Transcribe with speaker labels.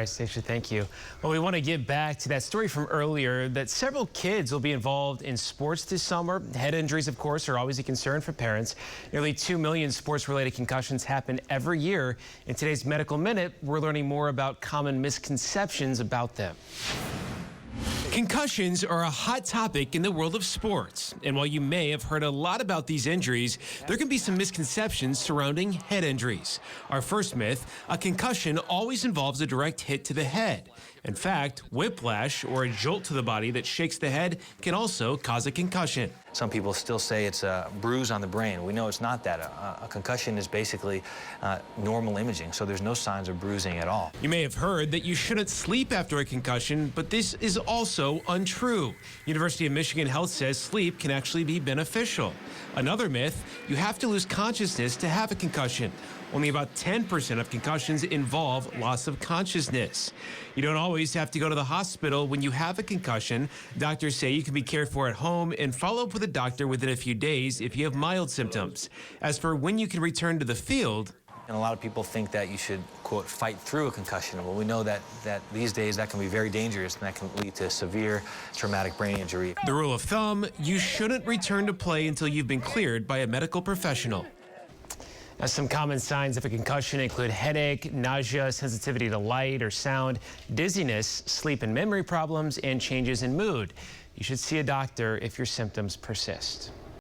Speaker 1: Stacia, thank you. Well, we want to get back to that story from earlier that several kids will be involved in sports this summer. Head injuries, of course, are always a concern for parents. Nearly 2 million sports-related concussions happen every year. In today's Medical Minute, we're learning more about common misconceptions about them. Concussions are a hot topic in the world of sports. And while you may have heard a lot about these injuries, there can be some misconceptions surrounding head injuries. Our first myth, a concussion always involves a direct hit to the head. In fact, whiplash, or a jolt to the body that shakes the head, can also cause a concussion.
Speaker 2: Some people still say it's a bruise on the brain. We know it's not that. A concussion is basically normal imaging, so there's no signs of bruising at all.
Speaker 1: You may have heard that you shouldn't sleep after a concussion, but this is also untrue. University of Michigan Health says sleep can actually be beneficial. Another myth, you have to lose consciousness to have a concussion. Only about 10% of concussions involve loss of consciousness. You don't always have to go to the hospital when you have a concussion. Doctors say you can be cared for at home and follow up with a doctor within a few days if you have mild symptoms. As for when you can return to the field,
Speaker 2: and a lot of people think that you should, quote, fight through a concussion. Well, we know that these days that can be very dangerous and that can lead to severe traumatic brain injury.
Speaker 1: The rule of thumb, you shouldn't return to play until you've been cleared by a medical professional. Now, some common signs of a concussion include headache, nausea, sensitivity to light or sound, dizziness, sleep and memory problems, and changes in mood. You should see a doctor if your symptoms persist.